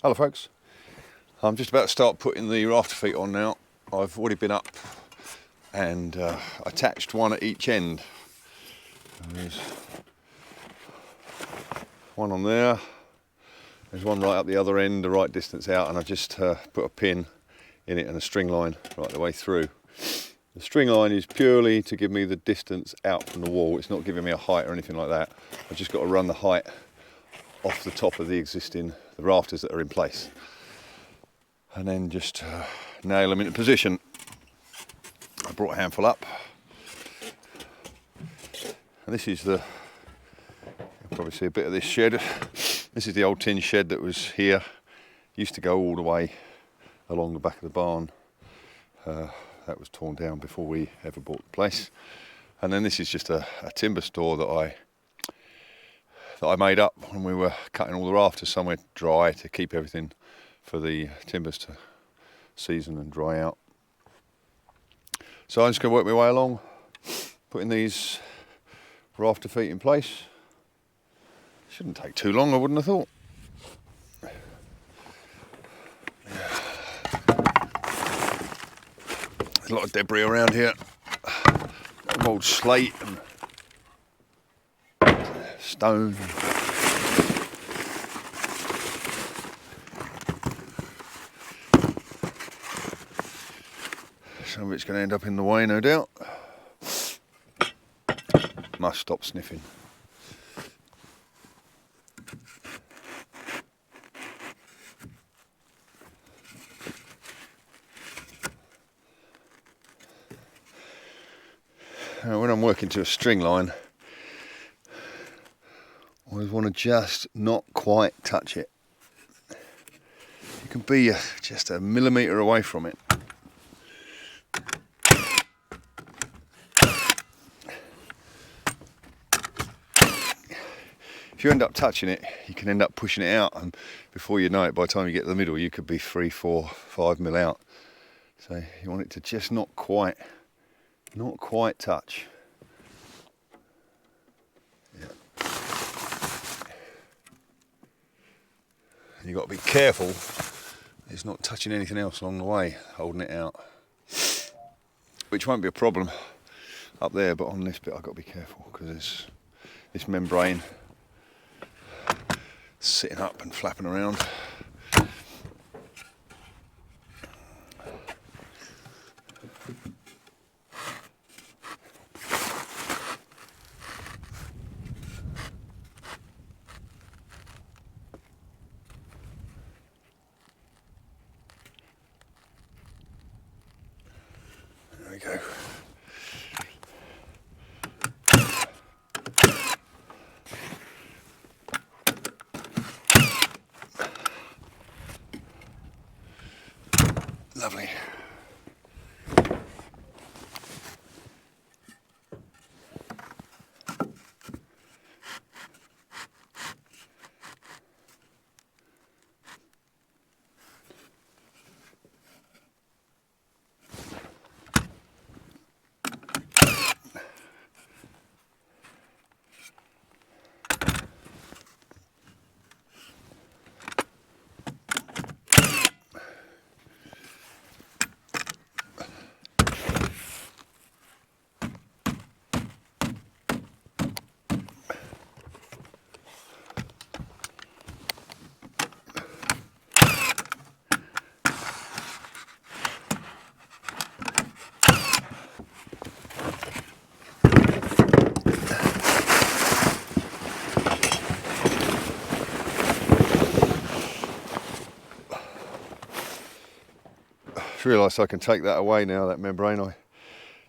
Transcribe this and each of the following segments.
Hello folks, I'm just about to start putting the rafter feet on now. I've already been up and attached one at each end. There's one on there, there's one right up the other end, the right distance out, and I just put a pin in it and a string line right the way through. The string line is purely to give me the distance out from the wall. It's not giving me a height or anything like that. I've just got to run the height off the top of the rafters that are in place, and then just nail them into position. I brought a handful up, and this is you'll probably see a bit of this shed. This is the old tin shed that was here. Used to go all the way along the back of the barn. That was torn down before we ever bought the place. And then this is just a timber store that I made up when we were cutting all the rafters somewhere dry to keep everything for the timbers to season and dry out. So I'm just going to work my way along, putting these rafter feet in place. Shouldn't take too long, I wouldn't have thought. There's a lot of debris around here. Old slate and stone. Some of it's going to end up in the way, no doubt. Must stop sniffing. Now, when I'm working to a string line, I always want to just not quite touch it. You can be just a millimetre away from it. If you end up touching it, you can end up pushing it out, and before you know it, by the time you get to the middle, you could be 3, 4, 5 mil out. So you want it to just not quite touch. Yeah. And you've got to be careful it's not touching anything else along the way, holding it out. Which won't be a problem up there, but on this bit I've got to be careful because there's this membrane sitting up and flapping around. There we go. Lovely. Realised I can take that away now, that membrane. I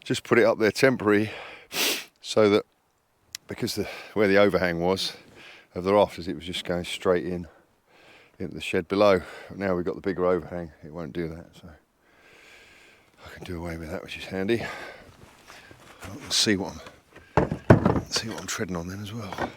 just put it up there temporary so that, because where the overhang was of the rafters, it was just going straight into the shed below. Now we've got the bigger overhang, it won't do that, so I can do away with that, which is handy. I'll see what I'm treading on then as well.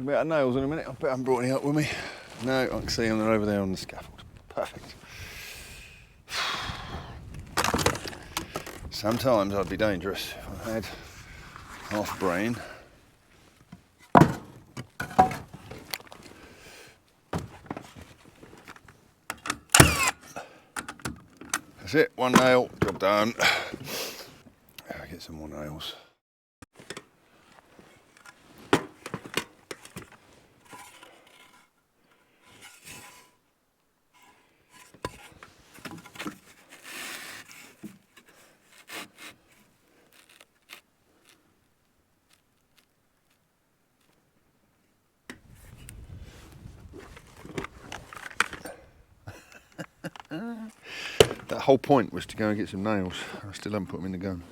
talking about nails in a minute. I bet I haven't brought any up with me. No, I can see them, they're over there on the scaffold. Perfect. Sometimes I'd be dangerous if I had half brain. That's it, one nail, job done. Get some more nails. That whole point was to go and get some nails. I still haven't put them in the gun.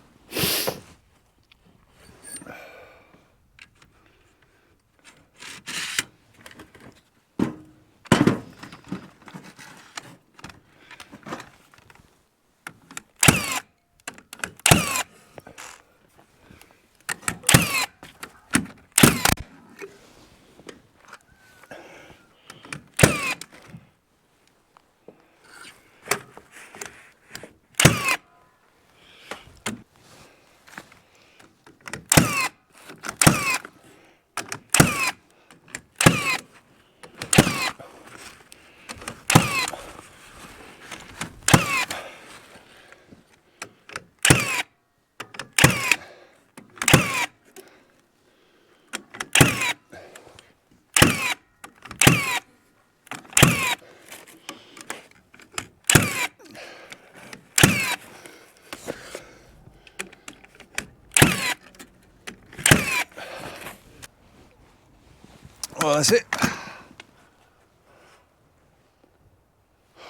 Well, that's it.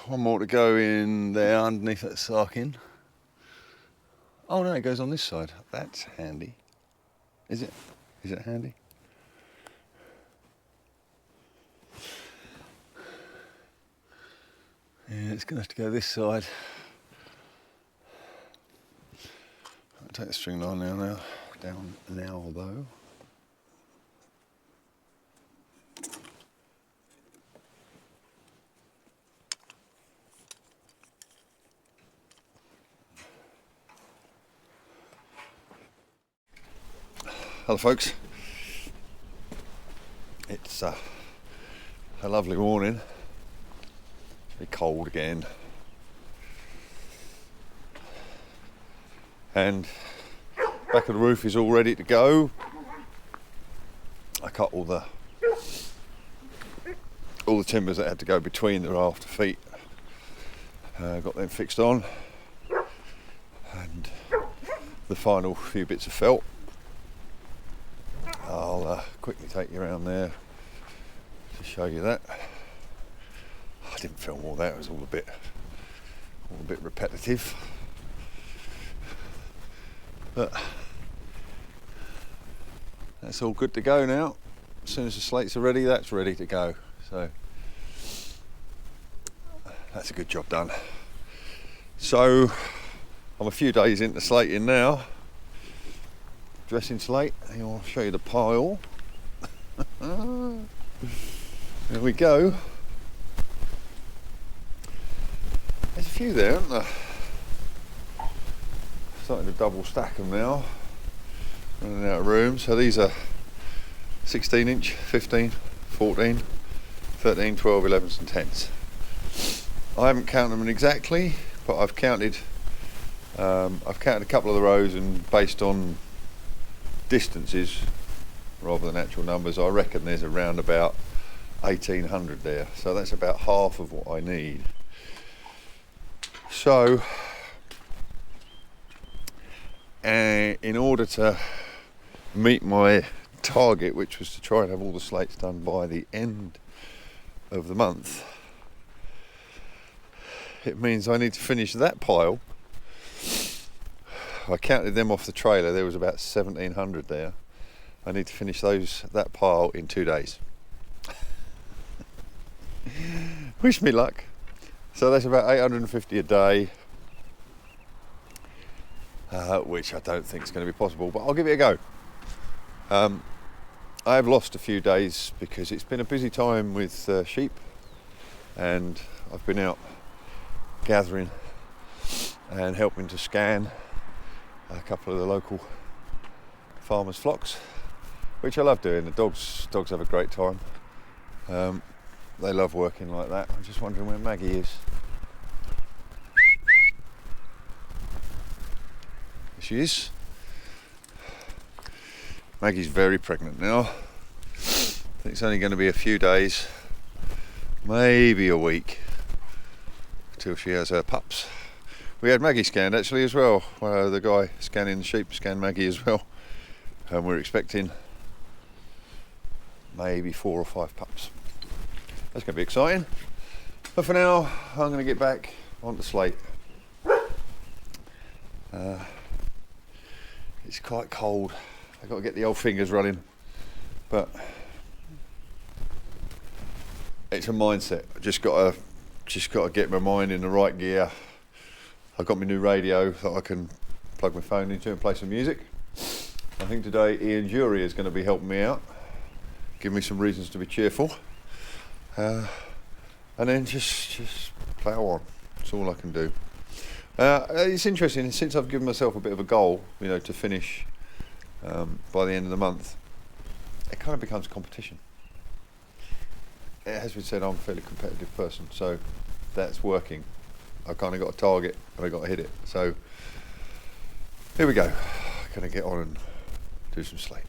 One more to go in there underneath that sarking. Oh no, it goes on this side. That's handy. Is it? Is it handy? Yeah, it's going to have to go this side. I'll take the string line now, down now though. Hello folks, it's a lovely morning. It's a bit cold again, and back of the roof is all ready to go. I cut all the timbers that had to go between the rafter feet, got them fixed on, and the final few bits of felt. I'll quickly take you around there to show you that. I didn't film all that; it was all a bit repetitive. But that's all good to go now. As soon as the slates are ready, that's ready to go. So that's a good job done. So I'm a few days into slating now. Dressing slate, I'll show you the pile. There we go. There's a few there, aren't there? Starting to double stack them now. Running out of room. So these are 16 inch, 15, 14, 13, 12, 11s and 10s. I haven't counted them exactly, but I've counted a couple of the rows, and based on distances rather than actual numbers, I reckon there's around about 1800 there, so that's about half of what I need. So in order to meet my target, which was to try and have all the slates done by the end of the month, it means I need to finish that pile. I counted them off the trailer, there was about 1700 there. I need to finish that pile in 2 days. Wish me luck. So that's about 850 a day, which I don't think is going to be possible, but I'll give it a go. I have lost a few days because it's been a busy time with sheep, and I've been out gathering and helping to scan a couple of the local farmers' flocks, which I love doing. The dogs have a great time. They love working like that. I'm just wondering where Maggie is. There she is. Maggie's very pregnant now. I think it's only going to be a few days, maybe a week, till she has her pups. We had Maggie scanned actually as well. The guy scanning the sheep scanned Maggie as well. And we're expecting maybe 4 or 5 pups. That's going to be exciting. But for now, I'm going to get back onto Slate. It's quite cold. I've got to get the old fingers running. But it's a mindset. I just got to get my mind in the right gear. I've got my new radio that I can plug my phone into and play some music. I think today Ian Jury is going to be helping me out, give me some reasons to be cheerful, and then just plough on. That's all I can do. It's interesting, since I've given myself a bit of a goal, to finish by the end of the month, it kind of becomes competition. It has been said I'm a fairly competitive person, so that's working. I've kind of got a target and I've got to hit it. So here we go. Gonna get on and do some slate.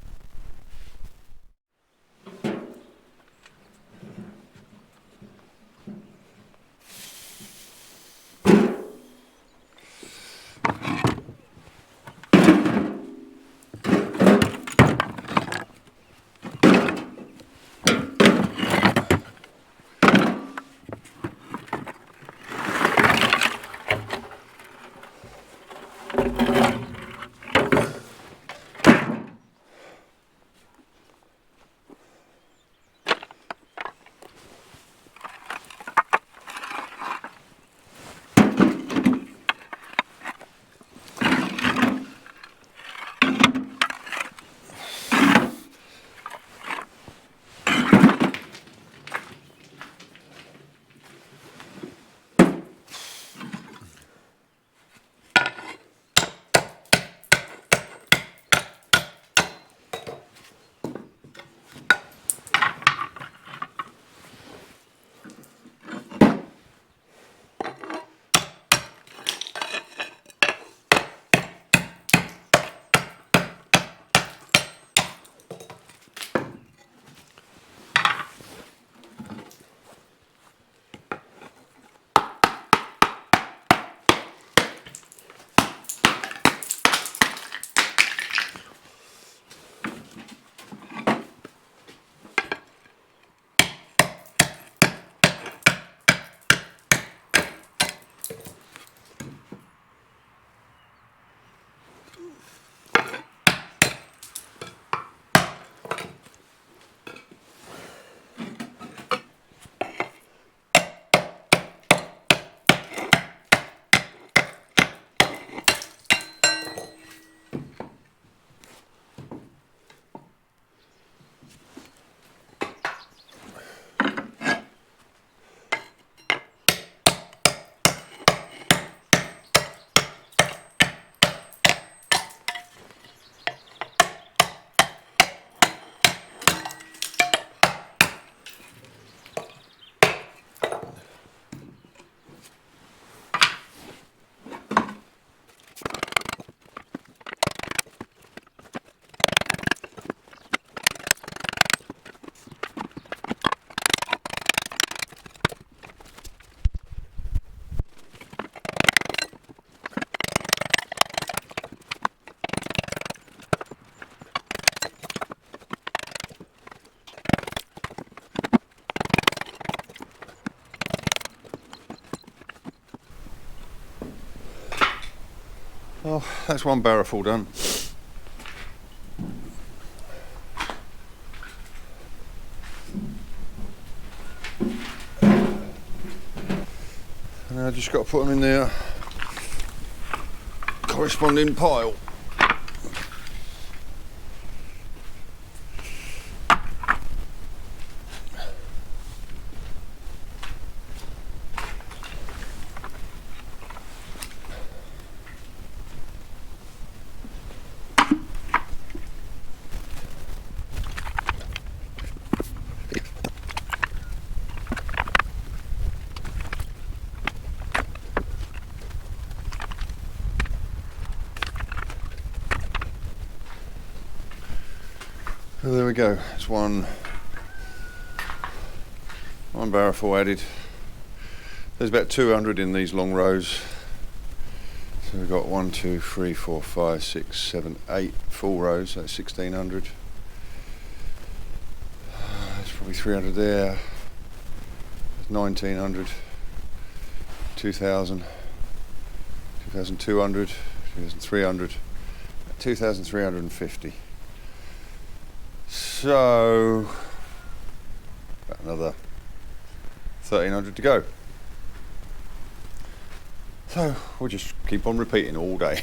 Oh, that's one barrowful done. And I just got to put them in their corresponding pile. So there we go. It's one barrelful added. There's about 200 in these long rows. So we've got 1, 2, 3, 4, 5, 6, 7, 8 full rows. So that's 1600. There's probably 300 there. There's 1900, 2000, 2200, 2300, 2350. So about another 1300 to go. So we'll just keep on repeating all day.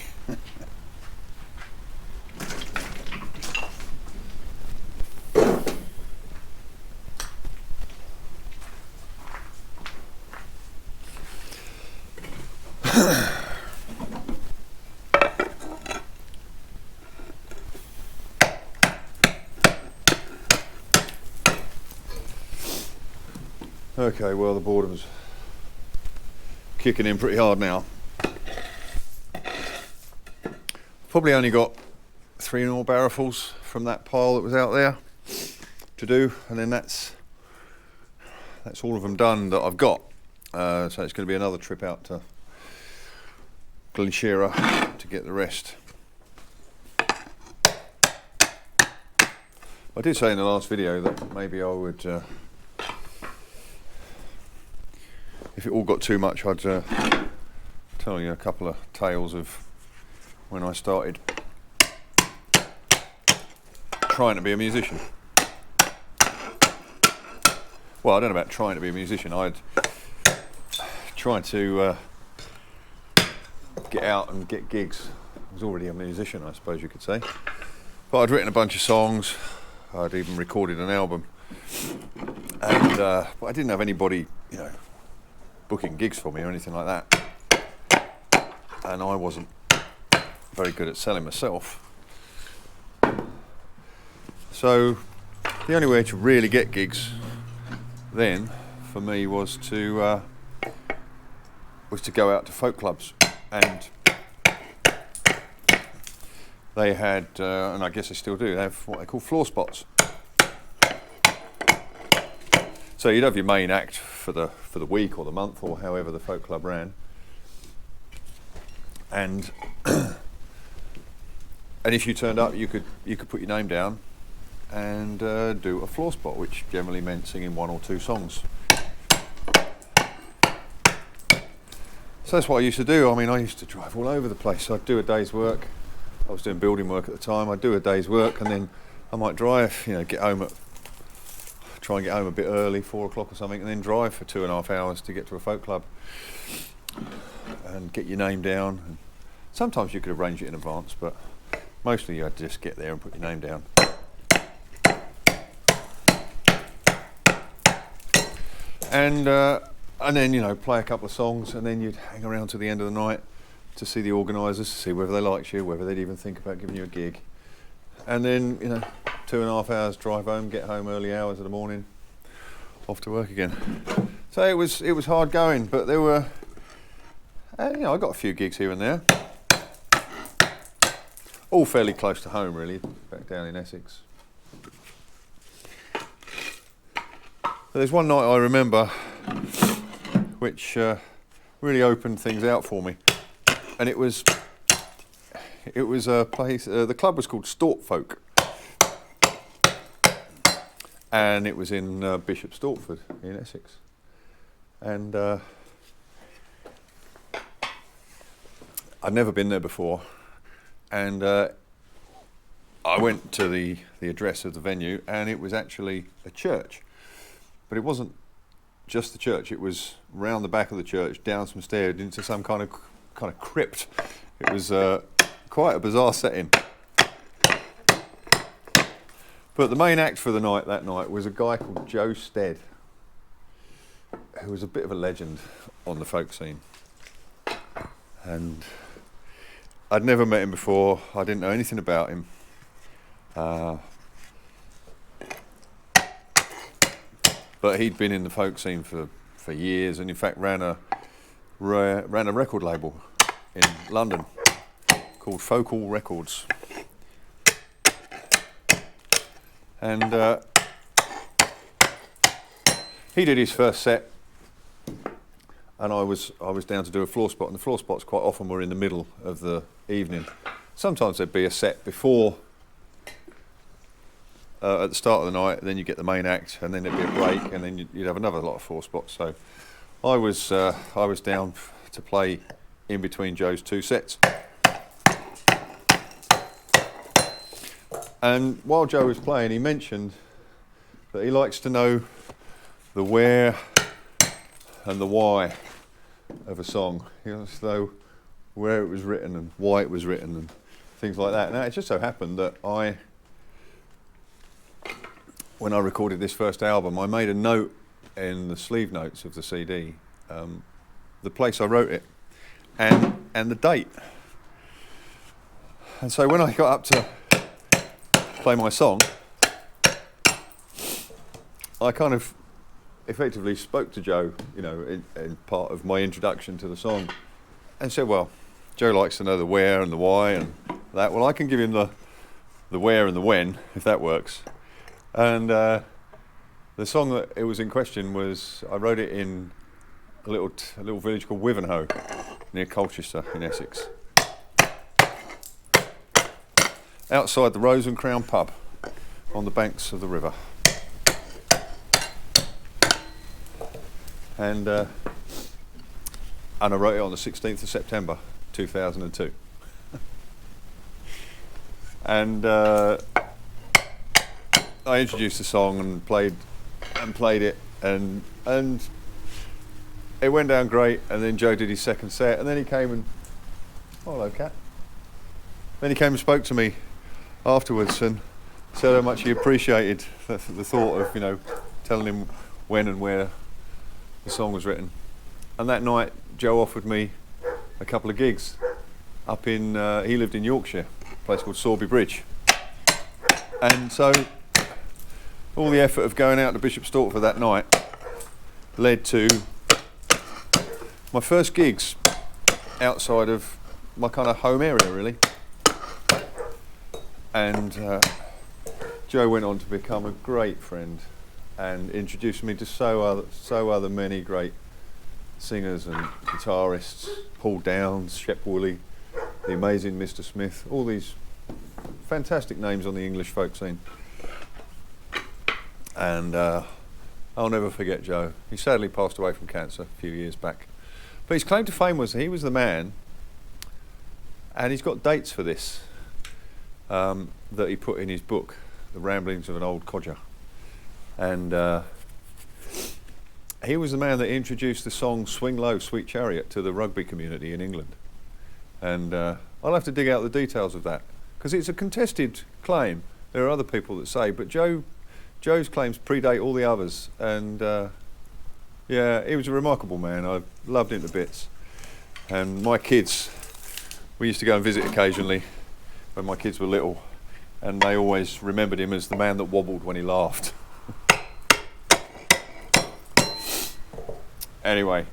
Okay, well, the boredom's kicking in pretty hard now. Probably only got 3 more barrelfuls from that pile that was out there to do, and then that's all of them done that I've got. So it's going to be another trip out to Glenshira to get the rest. I did say in the last video that maybe I would, if it all got too much, I'd tell you a couple of tales of when I started trying to be a musician. Well, I don't know about trying to be a musician. I'd tried to get out and get gigs. I was already a musician, I suppose you could say. But I'd written a bunch of songs. I'd even recorded an album. And but I didn't have anybody, you know, booking gigs for me or anything like that. And I wasn't very good at selling myself. So the only way to really get gigs then for me was to go out to folk clubs, and they had, and I guess they still do, they have what they call floor spots. So you'd have your main act for the week or the month or however the folk club ran, and and if you turned up, you could put your name down and do a floor spot, which generally meant singing 1 or 2 songs. So that's what I used to do. I mean, I used to drive all over the place. I'd do a day's work. I was doing building work at the time. I'd do a day's work, and then I might drive, you know, try and get home a bit early, 4 o'clock or something, and then drive for 2.5 hours to get to a folk club and get your name down. And sometimes you could arrange it in advance, but mostly you had to just get there and put your name down. And then, you know, play a couple of songs, and then you'd hang around to the end of the night to see the organisers, to see whether they liked you, whether they'd even think about giving you a gig. And then, you know, 2.5 hours drive home, get home early hours of the morning, off to work again. So it was hard going, but there were, you know, I got a few gigs here and there, all fairly close to home really, back down in Essex. But there's one night I remember which really opened things out for me, and it was a place, the club was called Stortfolk, and it was in Bishop Stortford in Essex, and I'd never been there before, and I went to the address of the venue, and it was actually a church, but it wasn't just the church. It was round the back of the church, down some stairs into some kind of crypt. It was quite a bizarre setting. But the main act for the night that night was a guy called Joe Stead, who was a bit of a legend on the folk scene. And I'd never met him before. I didn't know anything about him. But he'd been in the folk scene for years, and in fact ran a record label in London called Focal Records. And he did his first set, and I was down to do a floor spot, and the floor spots quite often were in the middle of the evening. Sometimes there'd be a set before, at the start of the night, then you get the main act, and then there'd be a break, and then you'd have another lot of floor spots. So I was down to play in between Joe's two sets. And while Joe was playing, he mentioned that he likes to know the where and the why of a song. He wants to know where it was written and why it was written and things like that. Now, it just so happened that when I recorded this first album, I made a note in the sleeve notes of the CD, the place I wrote it, and the date. And so when I got up to play my song, I kind of effectively spoke to Joe, you know, in part of my introduction to the song, and said, well, Joe likes to know the where and the why and that. Well, I can give him the where and the when, if that works. And the song that it was in question was, I wrote it in a little village called Wivenhoe, near Colchester in Essex, outside the Rose and Crown pub on the banks of the river. And I wrote it on the 16th of September 2002. And I introduced the song and played it, and it went down great. And then Joe did his second set, and then he came and, oh, hello, Cat. Then he came and spoke to me afterwards and said how much he appreciated the thought of, you know, telling him when and where the song was written. And that night, Joe offered me a couple of gigs up in, he lived in Yorkshire, a place called Sorby Bridge. And so all the effort of going out to Bishop Stortford that night led to my first gigs outside of my kind of home area, really. And Joe went on to become a great friend and introduced me to so other many great singers and guitarists, Paul Downs, Shep Woolley, the amazing Mr. Smith, all these fantastic names on the English folk scene. And I'll never forget Joe. He sadly passed away from cancer a few years back. But his claim to fame was he was the man, and he's got dates for this, that he put in his book, The Ramblings of an Old Codger. And he was the man that introduced the song Swing Low, Sweet Chariot to the rugby community in England. And I'll have to dig out the details of that, because it's a contested claim. There are other people that say, but Joe's claims predate all the others. And yeah, he was a remarkable man. I loved him to bits. And my kids, we used to go and visit occasionally when my kids were little, and they always remembered him as the man that wobbled when he laughed. Anyway,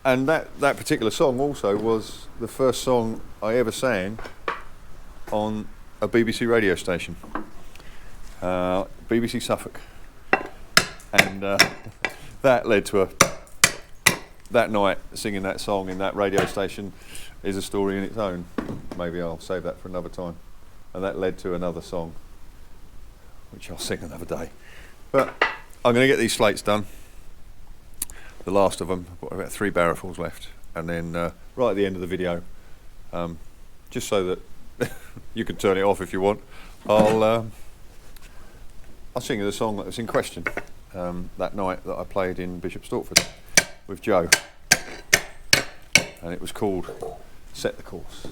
and that particular song also was the first song I ever sang on a BBC radio station, BBC Suffolk, and that led to that night singing that song in that radio station is a story in its own. Maybe I'll save that for another time. And that led to another song, which I'll sing another day. But I'm going to get these slates done. The last of them. I've got about 3 barrelfuls left. And then right at the end of the video, just so that you can turn it off if you want, I'll sing you the song that was in question that night that I played in Bishop Stortford with Joe. And it was called Set the Course.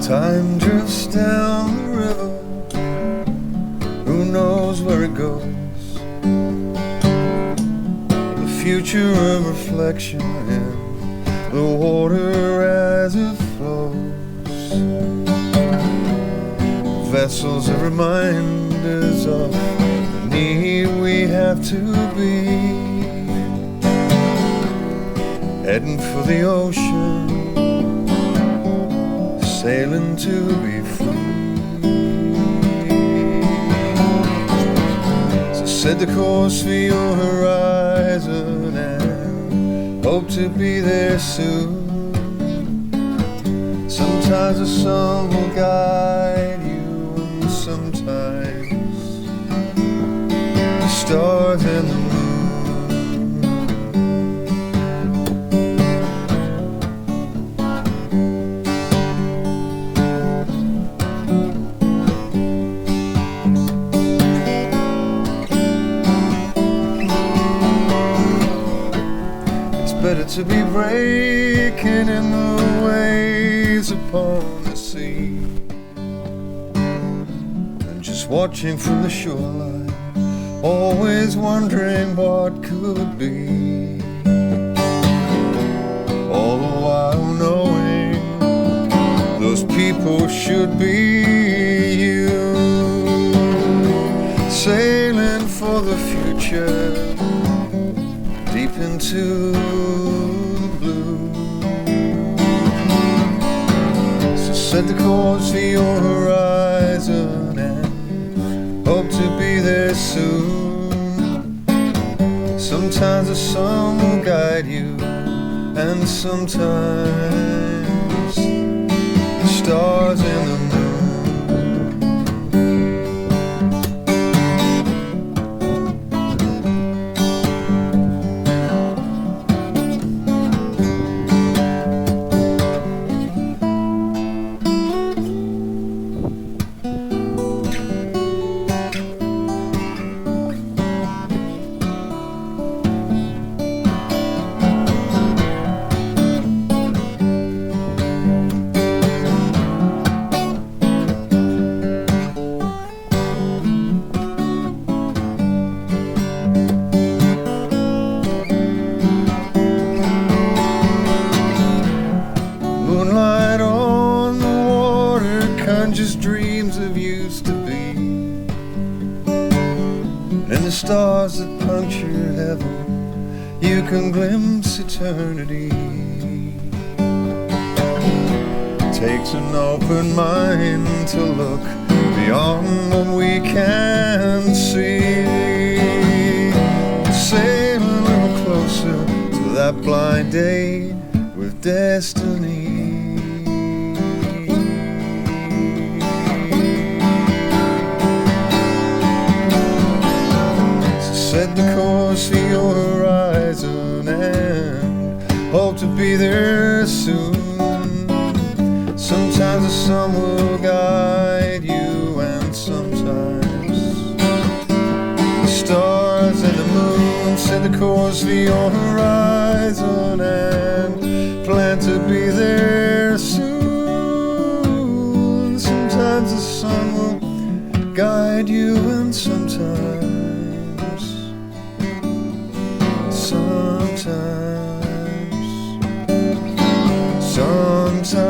Time drifts down the river, who knows where it goes? The future of reflection in the water as it flows. Vessels of reminders of the need we have to be, heading for the ocean, sailing to be free. So set the course for your horizon and hope to be there soon. Sometimes the sun will guide you, and sometimes the stars and the moon. Better to be breaking in the waves upon the sea than just watching from the shoreline, always wondering what could be, all the while knowing those people should be you, sailing for the future deep into the blue. So set the course for your horizon and hope to be there soon. Sometimes the sun will guide you, and sometimes the stars and the moon. Moonlight on the water conjures dreams of used to be, and in the stars that puncture heaven you can glimpse eternity. It takes an open mind to look beyond what we can see, sail a little closer to that blind date with destiny. So set the course for your horizon and hope to be there soon. Sometimes the sun will guide you, and sometimes the stars and the moon. Set the course for your horizon and plan to be there soon. Sometimes the sun will guide you, and sometimes sometimes